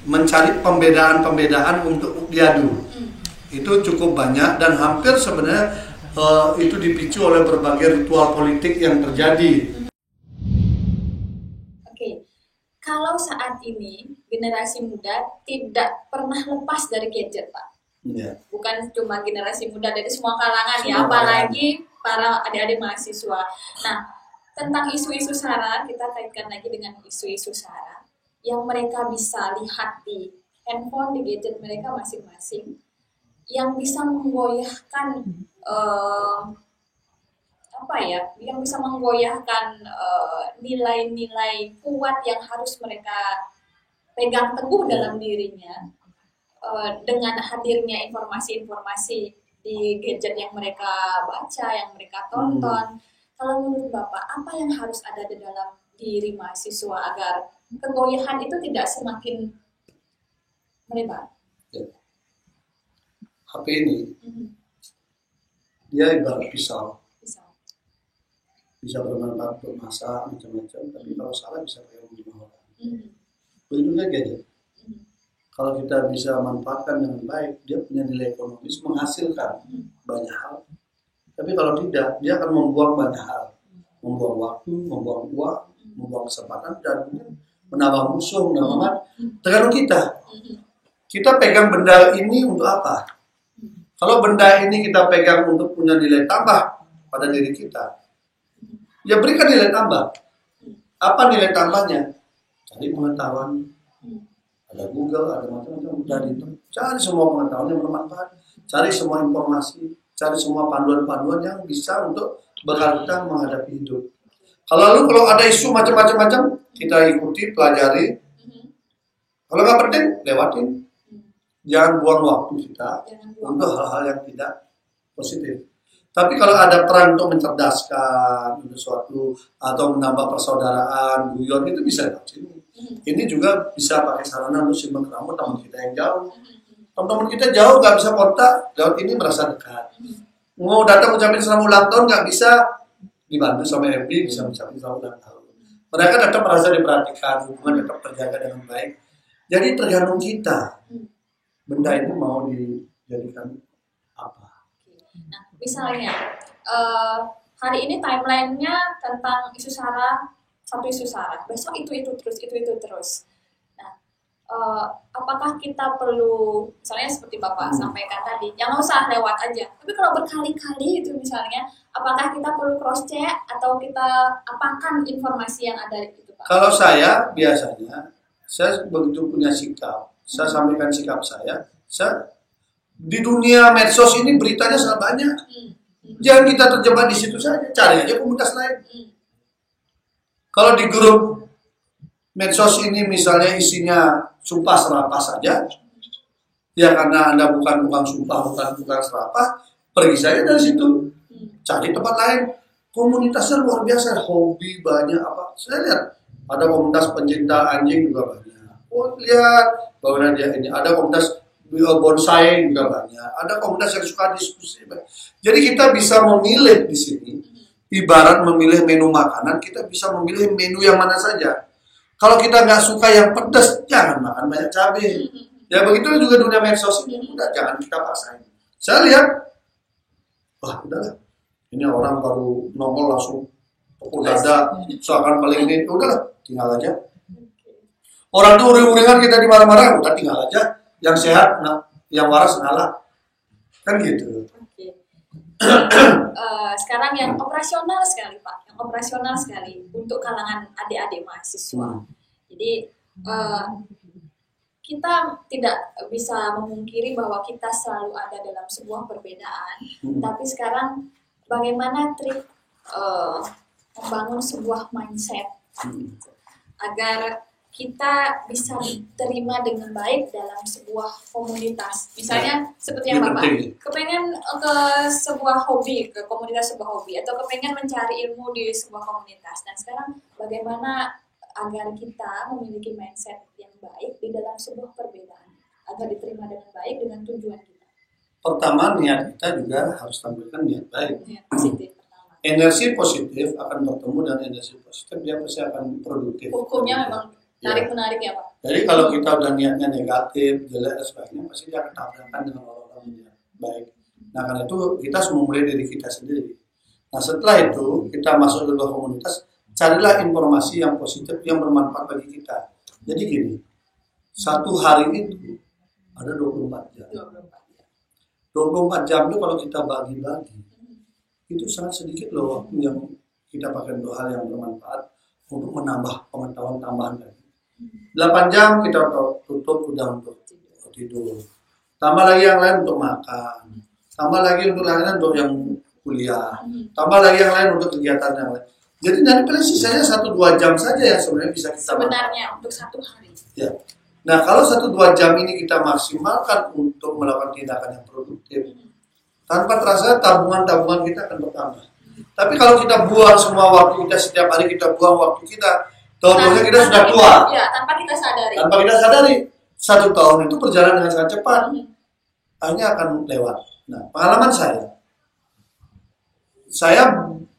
mencari pembedaan-pembedaan untuk diadu. Itu cukup banyak dan hampir sebenarnya itu dipicu oleh berbagai ritual politik yang terjadi. Oke, kalau saat ini generasi muda tidak pernah lepas dari gadget, Pak. Ya. Bukan cuma generasi muda, dari semua kalangan ya, Semua apalagi para adik-adik mahasiswa. Nah, tentang isu-isu SARA, kita kaitkan lagi dengan isu-isu SARA yang mereka bisa lihat di handphone, di gadget mereka masing-masing, yang bisa menggoyahkan yang bisa menggoyahkan nilai-nilai kuat yang harus mereka pegang teguh dalam dirinya dengan hadirnya informasi-informasi di gadget yang mereka baca, yang mereka tonton. Kalau menurut Bapak, apa yang harus ada di dalam diri mahasiswa agar kegoyahan itu tidak semakin melebar? HP ini dia ibarat pisau, bisa bermanfaat untuk masak macam-macam, tapi kalau salah bisa kayak membunuh orang. Begitulah gadget. Kalau kita bisa manfaatkan dengan baik, dia punya nilai ekonomis, menghasilkan banyak hal. Tapi kalau tidak, dia akan membuang banyak hal, membuang waktu, membuang uang, membuang kesempatan, dan menambah musuh, menambah mati. Tergantung kita. Kita pegang benda ini untuk apa? Kalau benda ini kita pegang untuk punya nilai tambah pada diri kita, ya berikan nilai tambah. Apa nilai tambahnya? Cari pengetahuan. Ada Google, ada macam-macam. Dari itu, cari semua pengetahuan yang bermanfaat. Cari semua informasi. Cari semua panduan-panduan yang bisa untuk bekal kita menghadapi hidup. Kalau ada isu macam-macam, kita ikuti, pelajari. Kalau nggak penting, lewatin. Jangan buang waktu kita untuk hal-hal yang tidak positif. Tapi kalau ada peran untuk mencerdaskan sesuatu atau menambah persaudaraan, guyon, itu bisa lewat sini. Ini juga bisa pakai sarana untuk simbang rambut teman kita yang jauh. Teman-teman kita jauh nggak bisa kontak, lewat ini merasa dekat. Mau datang ucapin selamat ulang tahun nggak bisa, dibantu sama FB bisa ucapin selamat ulang tahun. Mereka tetap merasa diperhatikan, hubungan tetap terjaga dengan baik. Jadi tergantung kita. Benda ini mau dijadikan apa? Nah, misalnya hari ini timelinenya tentang isu SARA, satu isu SARA, besok itu terus. Nah, apakah kita perlu, misalnya seperti Bapak sampaikan tadi, jangan usah lewat aja. Tapi kalau berkali-kali itu misalnya, apakah kita perlu cross check atau kita apakan informasi yang ada itu, Pak? Kalau saya biasanya, saya begitu punya sikap. Saya sampaikan sikap saya di dunia medsos ini beritanya sangat banyak. Jangan kita terjebak di situ saja, cari aja komunitas lain. Kalau di grup medsos ini misalnya isinya sumpah serapah saja, ya karena Anda bukan sumpah, bukan serapah, pergi saja dari situ, cari tempat lain. Komunitasnya luar biasa, hobi banyak apa. Saya lihat ada komunitas pencinta anjing juga banyak. Oh, lihat bahwa dia ini ada komunitas bonsai juga banyak, ada komunitas yang suka diskusi. Jadi kita bisa memilih di sini, ibarat memilih menu makanan, kita bisa memilih menu yang mana saja. Kalau kita nggak suka yang pedas, jangan makan banyak cabai. Ya begitu juga dunia medsos ini, udah jangan kita paksain. Saya lihat, wah udahlah, ini orang baru nongol langsung pukul dada, seakan paling ini, udahlah, tinggal aja. Orang tuh uring-uringan kita dimarah-marah, udah tinggal aja. Yang sehat, yang waras ngalah. Kan gitu. Oke. Sekarang yang operasional sekali, Pak. Yang operasional sekali untuk kalangan adik-adik mahasiswa. Jadi kita tidak bisa memungkiri bahwa kita selalu ada dalam sebuah perbedaan. Tapi sekarang bagaimana trik membangun sebuah mindset agar kita bisa diterima dengan baik dalam sebuah komunitas. Misalnya seperti yang Bapak kepengen ke sebuah hobi, ke komunitas sebuah hobi, atau kepengen mencari ilmu di sebuah komunitas. Dan sekarang bagaimana agar kita memiliki mindset yang baik di dalam sebuah perbedaan, agar diterima dengan baik dengan tujuan kita. Pertama, niat kita juga harus tampilkan niat baik. Niat positif. Energi positif akan bertemu dengan energi positif, dia pasti akan produktif. Hukumnya memang tarik-menarik ya Pak? Jadi kalau kita udah niatnya negatif, jelek dan sebagainya, pasti dia akan tabrakan dengan orang-orang yang baik. Nah karena itu kita harus memulai diri kita sendiri. Nah setelah itu kita masuk ke sebuah komunitas, carilah informasi yang positif yang bermanfaat bagi kita. Jadi gini, satu hari itu ada 24 jam. 24 jam itu kalau kita bagi-bagi, itu sangat sedikit loh waktu yang kita pakai untuk hal yang bermanfaat untuk menambah pengetahuan tambahan lagi. 8 jam kita tutup udah untuk tidur. Tambah lagi yang lain untuk makan. Tambah lagi untuk lainnya untuk yang kuliah. Tambah lagi yang lain untuk kegiatan yang lain. Jadi nanti paling sisanya 1-2 jam saja yang sebenarnya bisa kita sebenarnya untuk satu hari. Ya. Nah kalau 1-2 jam ini kita maksimalkan untuk melakukan tindakan yang produktif, tanpa terasa tabungan-tabungan kita akan bertambah. Tapi kalau kita buang semua waktu kita, setiap hari kita buang waktu kita, tahun-tahunnya kita sudah tua. Ya, tanpa kita sadari. Tanpa kita sadari, 1 tahun itu berjalan dengan sangat cepat. Akhirnya akan lewat. Nah, pengalaman saya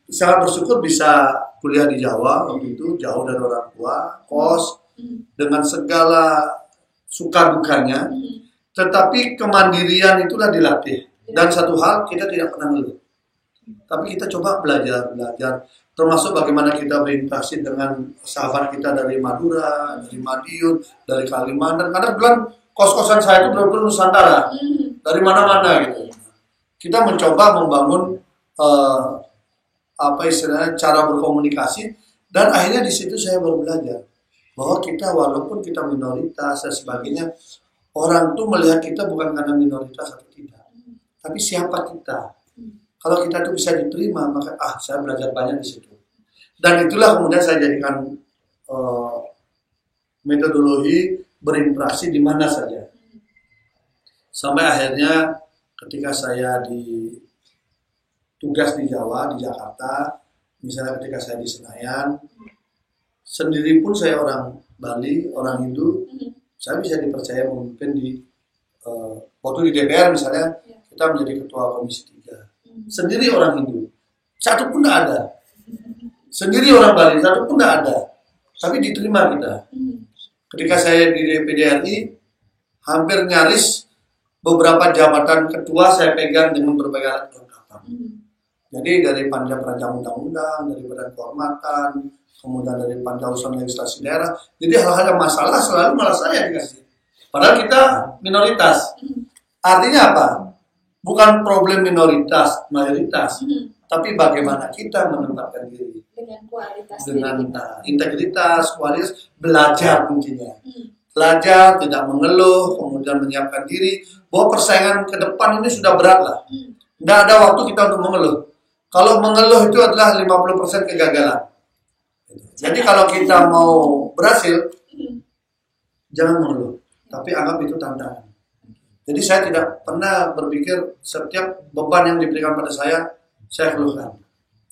sangat bersyukur bisa kuliah di Jawa waktu itu, jauh dari orang tua, kos, dengan segala suka dukanya. Tetapi kemandirian itulah dilatih. Dan satu hal, kita tidak pernah ngeluh. Tapi kita coba belajar, termasuk bagaimana kita berinteraksi dengan sahabat kita dari Madura, dari Madiun, dari Kalimantan. Karena bulan kos-kosan saya itu benar-benar Nusantara, dari mana-mana gitu. Kita mencoba membangun cara berkomunikasi, dan akhirnya di situ saya baru belajar bahwa kita walaupun kita minoritas dan sebagainya, orang tuh melihat kita bukan karena minoritas atau tidak, tapi siapa kita. Kalau kita itu bisa diterima, maka saya belajar banyak di situ. Dan itulah kemudian saya jadikan metodologi berinteraksi di mana saja. Sampai akhirnya ketika saya tugas di Jawa, di Jakarta, misalnya ketika saya di Senayan, sendiri pun saya orang Bali, orang Hindu, saya bisa dipercaya memimpin waktu di DPR misalnya, kita menjadi ketua komisi 3. Sendiri orang Hindu, satu pun tidak ada. Sendiri orang Bali, satu pun tidak ada. Tapi diterima kita. Ketika saya di DPD RI, hampir nyaris beberapa jabatan ketua saya pegang dengan berbagai alat kelengkapan. Jadi dari panja perancang undang-undang, dari badan kehormatan, kemudian dari panja urusan legislasi daerah. Jadi hal-hal yang masalah selalu malah saya dikasih. Padahal kita minoritas. Artinya apa? Bukan problem minoritas, mayoritas, tapi bagaimana kita menempatkan diri dengan kualitas, dengan integritas, kualitas, belajar kuncinya. Belajar, tidak mengeluh, kemudian menyiapkan diri bahwa persaingan ke depan ini sudah berat lah. Tidak ada waktu kita untuk mengeluh. Kalau mengeluh itu adalah 50% kegagalan. Jadi kalau kita mau berhasil, jangan mengeluh, tapi anggap itu tantangan. Jadi saya tidak pernah berpikir setiap beban yang diberikan pada saya keluhkan.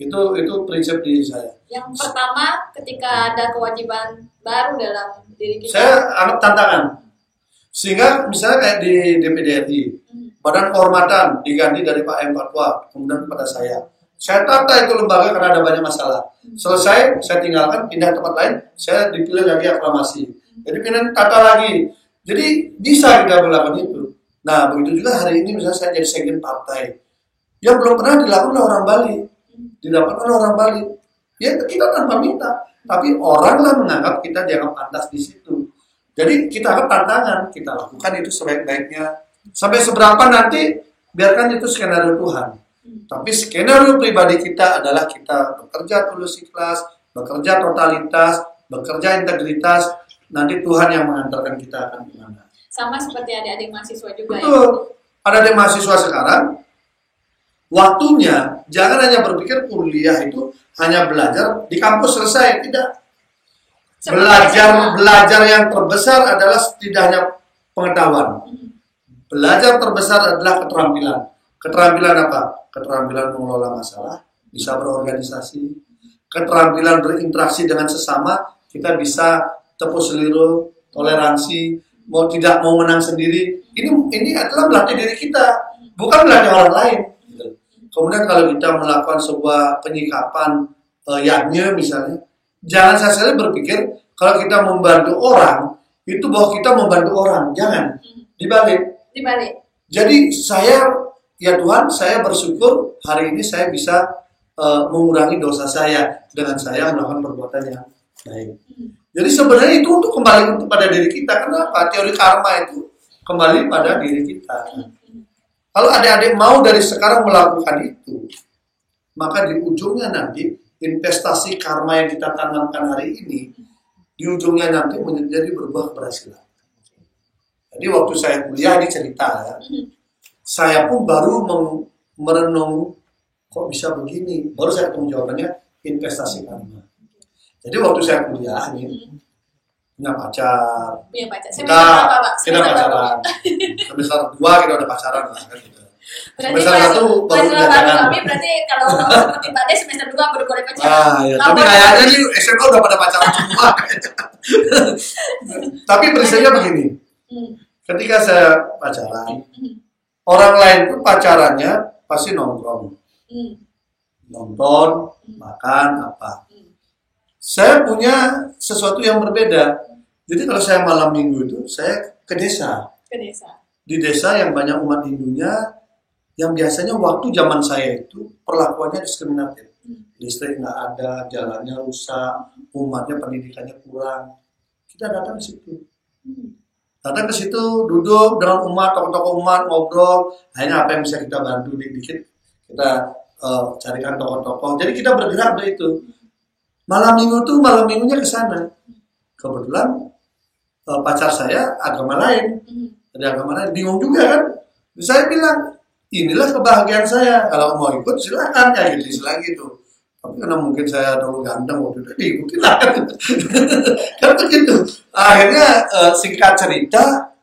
Itu prinsip diri saya. Yang pertama, ketika ada kewajiban baru dalam diri kita, saya anggap tantangan. Sehingga misalnya kayak di DPD RI, Badan Kehormatan diganti dari Pak M. Fatwa, kemudian kepada saya. Saya tata itu lembaga karena ada banyak masalah. Selesai, saya tinggalkan, pindah tempat lain, saya dipilih lagi aklamasi. Jadi pindah tata lagi. Jadi bisa kita melakukan itu. Nah, begitu juga hari ini misalnya saya jadi sekjen partai. Yang belum pernah dilakukan oleh orang Bali. Didapat oleh orang Bali. Ya kita tanpa minta. Tapi oranglah menganggap kita dianggap pantas di situ. Jadi kita anggap tantangan. Kita lakukan itu sebaik-baiknya. Sampai seberapa nanti, biarkan itu skenario Tuhan. Tapi skenario pribadi kita adalah kita bekerja tulus ikhlas, bekerja totalitas, bekerja integritas. Nanti Tuhan yang mengantarkan kita akan kemana. Sama seperti adik-adik mahasiswa juga. Betul. Ada adik mahasiswa sekarang, waktunya jangan hanya berpikir kuliah itu hanya belajar di kampus selesai, tidak. Belajar yang terbesar adalah setidaknya pengetahuan. Belajar terbesar adalah keterampilan. Keterampilan apa? Keterampilan mengelola masalah, bisa berorganisasi, keterampilan berinteraksi dengan sesama, kita bisa tepus seliru, toleransi, tidak mau menang sendiri. Ini adalah melatih diri kita, bukan melatih orang lain. Kemudian kalau kita melakukan sebuah penyikapan yajnya misalnya, jangan sekali berpikir kalau kita membantu orang itu bahwa kita membantu orang, jangan. Dibalik. Jadi saya, ya Tuhan, saya bersyukur hari ini saya bisa mengurangi dosa saya dengan saya melakukan perbuatan yang baik. Jadi sebenarnya itu untuk kembali kepada diri kita. Kenapa? Teori karma itu kembali pada diri kita. Kalau adik-adik mau dari sekarang melakukan itu, maka di ujungnya nanti investasi karma yang kita tanamkan hari ini, di ujungnya nanti menjadi berbuah keberhasilan. Jadi waktu saya kuliah ini cerita ya, saya pun baru merenung kok bisa begini. Baru saya ketemu jawabannya investasi karma. Jadi waktu saya kuliah ini punya pacar. Kita pacaran. Semester 2 kita udah pacaran lah kan gitu. Semester 1 baru jalan. Kami berarti kalau seperti Pak De semester 2 baru boleh pacaran. Ya, tapi kayaknya nih SMA udah pada pacaran semua. Tapi prinsipnya begini. Ketika saya pacaran, orang lain tuh pacarannya pasti nongkrong. Nonton, makan, apa. Saya punya sesuatu yang berbeda. Jadi kalau saya malam minggu itu, saya ke desa. Di desa yang banyak umat Hindunya, yang biasanya waktu zaman saya itu perlakuannya diskriminatif. Listrik nggak ada, jalannya rusak, umatnya pendidikannya kurang. Kita datang ke situ. Datang ke situ, duduk dengan umat, tokoh-tokoh umat, ngobrol. Akhirnya apa yang bisa kita bantu dikit, kita carikan tokoh-tokoh. Jadi kita bergerak dari itu. Malam minggunya ke sana. Kebetulan pacar saya agama lain. Ada agama lain, bingung juga kan. Saya bilang, inilah kebahagiaan saya. Kalau mau ikut silakan, ya gitu lagi tuh. Tapi karena mungkin saya terlalu ganteng waktu itu, diikuti lah kan. Kan begitu. Akhirnya singkat cerita,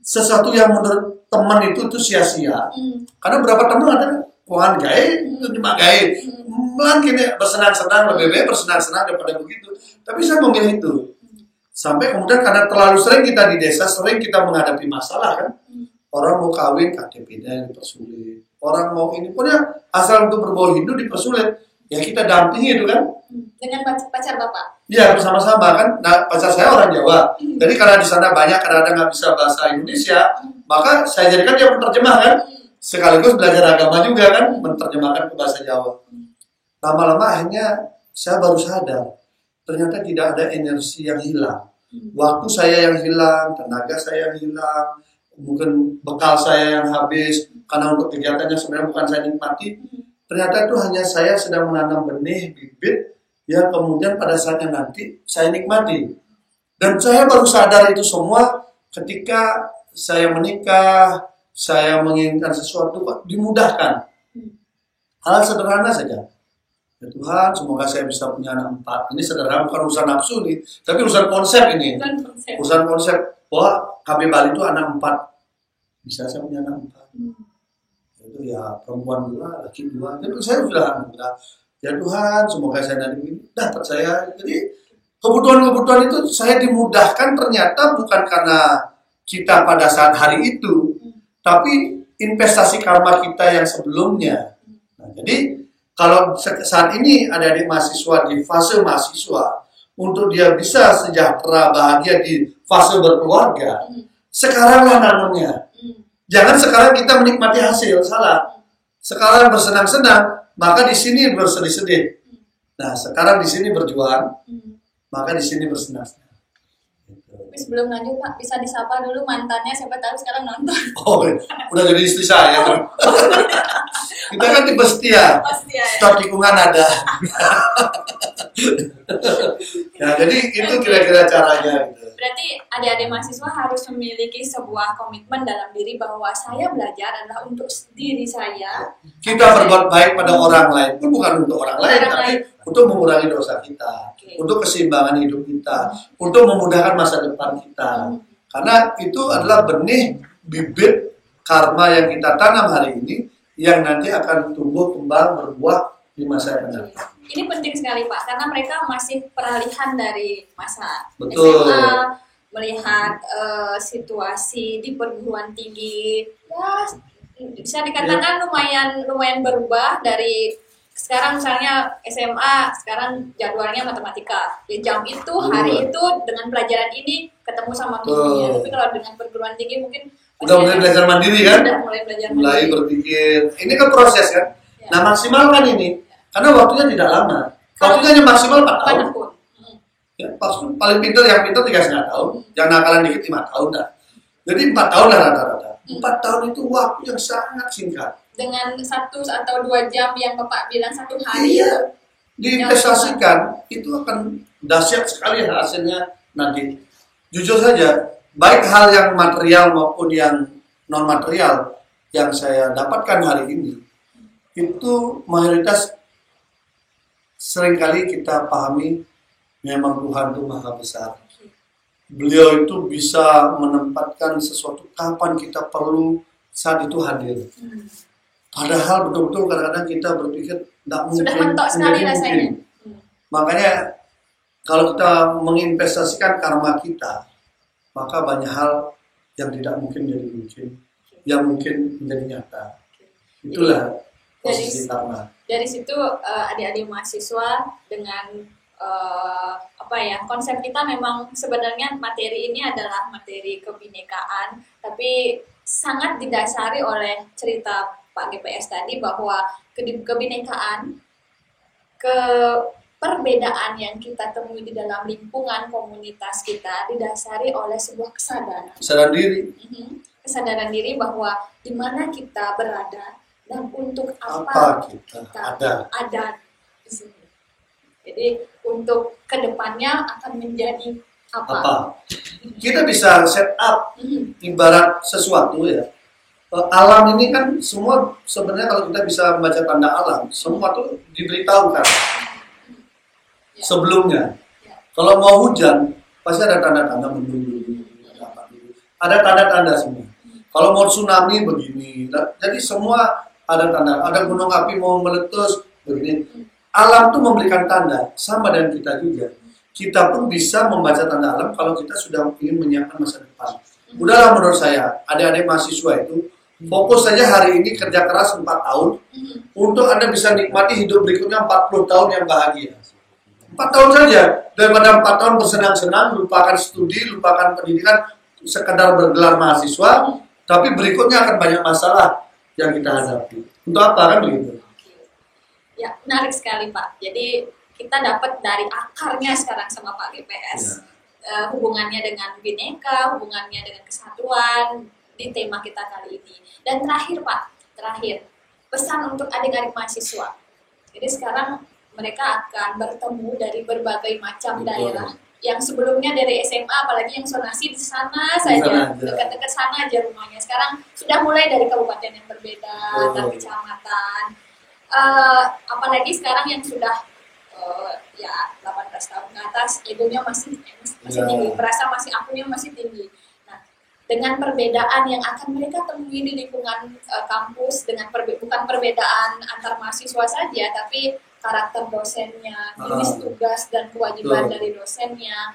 sesuatu yang menurut teman itu sia-sia. Karena berapa teman ada Tuhan gaya, itu cuma gaya. Mungkin bersenang-senang, lebih baik bersenang-senang daripada begitu. Tapi saya memilih itu. Sampai kemudian karena terlalu sering kita di desa, sering kita menghadapi masalah kan. Orang mau kawin, KTP-nya dipersulit. Orang mau ini, pokoknya asal untuk berbau Hindu dipersulit. Ya kita dampingi itu kan. Dengan pacar Bapak? Iya, bersama-sama kan. Nah, pacar saya orang Jawa. Jadi karena di sana banyak kadang-kadang nggak bisa bahasa Indonesia, maka saya jadikan dia penerjemah kan. Sekaligus belajar agama juga kan, menerjemahkan ke bahasa Jawa. Lama-lama akhirnya saya baru sadar, ternyata tidak ada energi yang hilang. Waktu saya yang hilang, tenaga saya yang hilang, mungkin bekal saya yang habis, karena untuk kegiatannya sebenarnya bukan saya nikmati. Ternyata itu hanya saya sedang menanam benih, bibit, yang kemudian pada saatnya nanti saya nikmati. Dan saya baru sadar itu semua ketika saya menikah, saya menginginkan sesuatu, dimudahkan. Hal sederhana saja. Ya Tuhan, semoga saya bisa punya anak 4. Ini sederhana, bukan urusan nafsu nih, tapi urusan konsep ini. Urusan konsep bahwa KB Bali itu anak 4. Bisa saya punya anak 4. Itu ya perempuan 2, laki 2. Jadi saya sudah ya Tuhan, semoga saya nanti ini dapat saya. Jadi kebutuhan-kebutuhan itu saya dimudahkan ternyata bukan karena kita pada saat hari itu, tapi investasi karma kita yang sebelumnya. Nah, jadi kalau saat ini ada adik mahasiswa di fase mahasiswa, untuk dia bisa sejahtera, bahagia di fase berkeluarga, sekaranglah nanamnya. Jangan sekarang kita menikmati hasil, salah. Sekarang bersenang-senang, maka di sini bersedih-sedih. Nah, sekarang di sini berjuang, maka di sini bersenang-senang. Tapi sebelum lanjut Pak, bisa disapa dulu mantannya, siapa tahu sekarang nonton. Oh, udah jadi istri saya tuh. Kita kan tipe setia. Stok tikungan ada. Ya, jadi itu kira-kira caranya. Gitu. Berarti adik-adik mahasiswa harus memiliki sebuah komitmen dalam diri bahwa saya belajar adalah untuk diri saya. Kita berbuat baik pada orang lain pun bukan untuk orang lain, tapi untuk mengurangi dosa kita, untuk keseimbangan hidup kita, untuk memudahkan masa depan kita. Karena itu adalah benih bibit karma yang kita tanam hari ini, yang nanti akan tumbuh kembang berbuah di masa yang akan datang. Ini penting sekali Pak, karena mereka masih peralihan dari masa SMA, melihat situasi di perguruan tinggi, ya bisa dikatakan lumayan berubah dari sekarang misalnya SMA, sekarang jadwalnya matematika. Ya jam itu, hari itu dengan pelajaran ini ketemu sama gurunya. Tapi kalau dengan perguruan tinggi mungkin udah mulai belajar mandiri kan? Udah mulai belajar mulai mandiri. Berpikir. Ini kan proses kan? Ya. Nah maksimalkan ini. Karena waktunya tidak lama. Waktunya hanya maksimal 4 tahun. Ya, paling pintar yang pintar 3,5 tahun. Yang nakalan dikit 5 tahun dah. Jadi 4 tahun lah rata-rata. 4 tahun itu waktu yang sangat singkat. Dengan 1 atau 2 jam yang Bapak bilang 1 hari. Iya, diinvestasikan itu akan dahsyat sekali hasilnya nanti. Jujur saja, baik hal yang material maupun yang non material yang saya dapatkan hari ini itu mayoritas seringkali kita pahami memang Tuhan itu maha besar. Beliau itu bisa menempatkan sesuatu kapan kita perlu, saat itu hadir. Padahal betul-betul kadang-kadang kita berpikir tidak mungkin. Sudah mentok sekali rasanya. Makanya kalau kita menginvestasikan karma kita, maka banyak hal yang tidak mungkin jadi mungkin, yang mungkin menjadi nyata. Itulah posisi karma. Dari situ adik-adik mahasiswa dengan konsep kita memang sebenarnya materi ini adalah materi kebinekaan, tapi sangat didasari oleh cerita Pak GPS tadi bahwa kebinekaan, perbedaan yang kita temui di dalam lingkungan komunitas kita didasari oleh sebuah kesadaran diri. Kesadaran diri bahwa di mana kita berada dan untuk apa kita ada di sini. Jadi untuk kedepannya akan menjadi apa? Kita bisa set up ibarat sesuatu ya. Alam ini kan semua sebenarnya kalau kita bisa membaca tanda alam, semua tuh diberitahukan sebelumnya. Kalau mau hujan pasti ada tanda-tanda mendung dulu, ada tanda-tanda semua. Kalau mau tsunami begini, jadi semua ada tanda. Ada gunung api mau meletus begini. Alam tuh memberikan tanda, sama dengan kita juga. Kita pun bisa membaca tanda alam kalau kita sudah ingin menyiapkan masa depan. Udahlah menurut saya, adik-adik mahasiswa itu fokus saja hari ini kerja keras 4 tahun untuk Anda bisa nikmati hidup berikutnya 40 tahun yang bahagia. 4 tahun saja, daripada 4 tahun bersenang-senang, lupakan studi, lupakan pendidikan, sekedar bergelar mahasiswa, tapi berikutnya akan banyak masalah yang kita hadapi. Untuk apa kan begitu? Ya, menarik sekali Pak. Jadi kita dapat dari akarnya sekarang sama Pak GPS. Hubungannya dengan Bhinneka, hubungannya dengan kesatuan di tema kita kali ini. Dan terakhir Pak, pesan untuk adik-adik mahasiswa. Jadi sekarang mereka akan bertemu dari berbagai macam daerah. Yang sebelumnya dari SMA, apalagi yang zonasi di sana saja, dekat-dekat sana aja rumahnya. Sekarang sudah mulai dari kabupaten yang berbeda, dan kecamatan. Apalagi sekarang yang sudah 18 tahun ke atas, egonya masih tinggi, merasa masih akunya masih tinggi. Nah, dengan perbedaan yang akan mereka temui di lingkungan kampus, dengan bukan perbedaan antar mahasiswa saja, tapi karakter dosennya, jenis tugas dan kewajiban dari dosennya,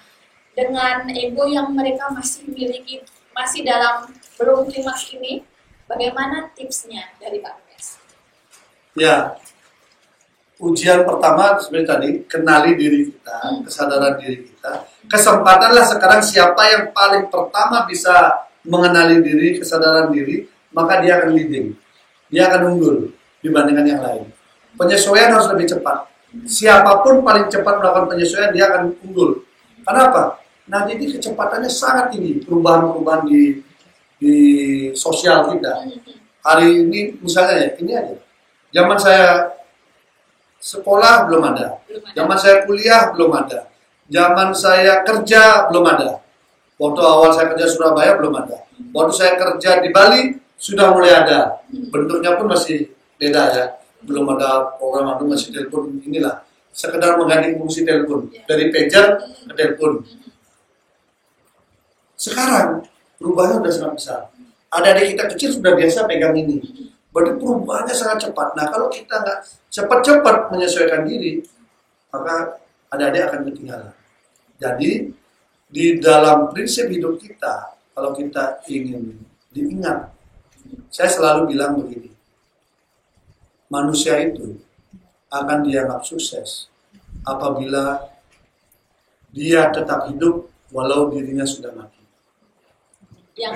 dengan ego yang mereka masih miliki, masih dalam belum klimaks ini, bagaimana tipsnya dari Pak Mes? Ya, ujian pertama seperti tadi, kenali diri kita, kesadaran diri kita. Kesempatanlah sekarang siapa yang paling pertama bisa mengenali diri, kesadaran diri, maka dia akan leading, dia akan unggul dibandingkan yang lain. Penyesuaian harus lebih cepat. Siapapun paling cepat melakukan penyesuaian, dia akan unggul. Kenapa? Nanti ini kecepatannya sangat tinggi, perubahan-perubahan di sosial kita. Hari ini misalnya ini aja. Zaman saya sekolah belum ada. Zaman saya kuliah belum ada. Zaman saya kerja belum ada. Waktu awal saya kerja Surabaya belum ada. Waktu saya kerja di Bali sudah mulai ada. Bentuknya pun masih beda ya. Belum ada program itu masih telepon inilah. Sekedar mengganti fungsi telepon dari pager ke telepon. Sekarang perubahannya sudah sangat besar. Adik-adik kita kecil sudah biasa pegang ini. Berarti perubahannya sangat cepat. Nah kalau kita nggak cepat-cepat menyesuaikan diri, maka adik-adik akan ketinggalan. Jadi di dalam prinsip hidup kita, kalau kita ingin diingat, saya selalu bilang begini, manusia itu akan dianggap sukses apabila dia tetap hidup walau dirinya sudah mati.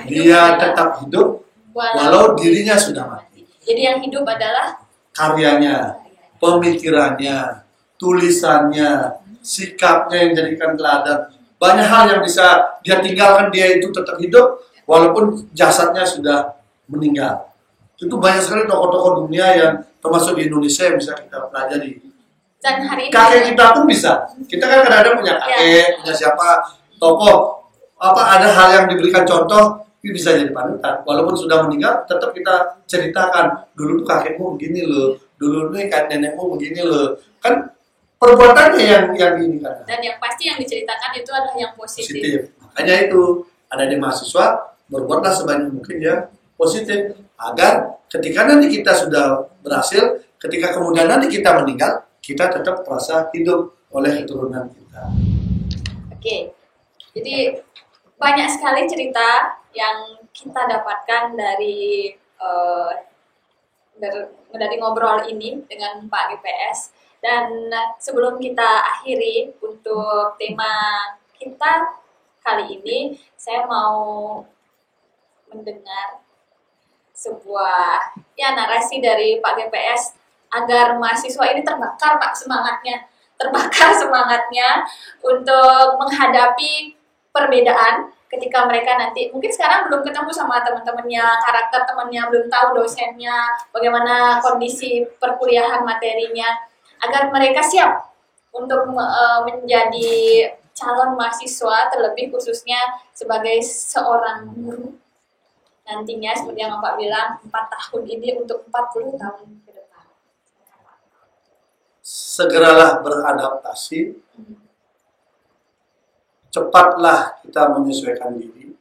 Dia tetap hidup walau dirinya sudah mati. Jadi yang hidup adalah karyanya, pemikirannya, tulisannya, sikapnya yang jadikan teladan. Banyak hal yang bisa dia tinggalkan, dia itu tetap hidup walaupun jasadnya sudah meninggal. Itu banyak sekali tokoh-tokoh dunia yang termasuk di Indonesia yang bisa kita pelajari. Dan hari ini kakek kita pun bisa. Kita kan kadang-kadang punya kakek, punya siapa tokoh. Ada hal yang diberikan contoh, itu bisa jadi panutan. Walaupun sudah meninggal, tetap kita ceritakan. Dulu tuh kakekmu begini loh, dulu nih kan nenekmu begini loh. Kan perbuatannya yang ini kan. Dan yang pasti yang diceritakan itu adalah yang positif. Makanya itu ada di mahasiswa, berbuatlah sebanyak mungkin ya positif, agar ketika nanti kita sudah berhasil, ketika kemudian nanti kita meninggal, kita tetap merasa hidup oleh keturunan kita. Oke, jadi banyak sekali cerita yang kita dapatkan dari ngobrol ini dengan Pak GPS. Dan sebelum kita akhiri untuk tema kita kali ini, saya mau mendengar sebuah narasi dari Pak GPS agar mahasiswa ini terbakar semangatnya untuk menghadapi perbedaan ketika mereka nanti mungkin sekarang belum ketemu sama teman-temannya, karakter temannya, belum tahu dosennya, bagaimana kondisi perkuliahan materinya, agar mereka siap untuk menjadi calon mahasiswa, terlebih khususnya sebagai seorang guru nantinya seperti yang Bapak bilang 4 tahun ini untuk 40 tahun ke depan. Segeralah beradaptasi, cepatlah kita menyesuaikan diri,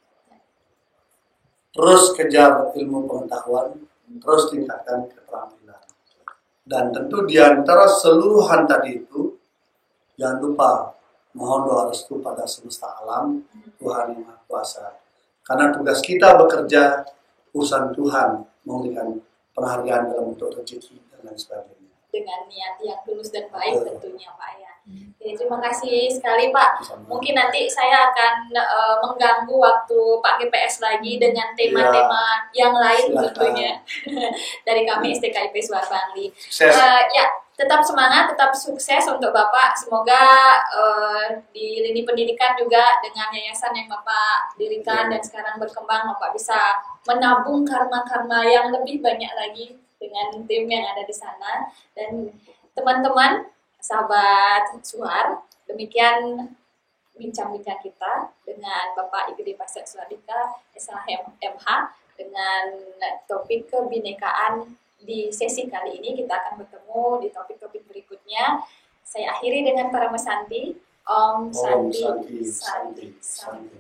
terus kejar ilmu pengetahuan, terus tingkatkan keterampilan. Dan tentu di antara seluruhan tadi itu, jangan lupa mohon doa restu pada semesta alam, Tuhan yang Maha Kuasa. Karena tugas kita bekerja, urusan Tuhan memberikan penghargaan dalam bentuk rezeki dan lain sebagainya. Dengan niat yang tulus dan baik tentunya Pak ya. Jadi, terima kasih sekali Pak. Mungkin nanti saya akan mengganggu waktu Pak GPS lagi dengan tema-tema yang lain tentunya dari kami STKIP Suar Bangli. Tetap semangat, tetap sukses untuk Bapak. Semoga di lini pendidikan juga dengan yayasan yang Bapak dirikan dan sekarang berkembang, Bapak bisa menabung karma-karma yang lebih banyak lagi dengan tim yang ada di sana. Dan teman-teman, sahabat Suar, demikian bincang-bincang kita dengan Bapak Igede Pasek Suardika, SHMH, dengan topik kebinekaan. Di sesi kali ini kita akan bertemu di topik-topik berikutnya. Saya akhiri dengan para mesanti. Om Santi, Santi, Santi.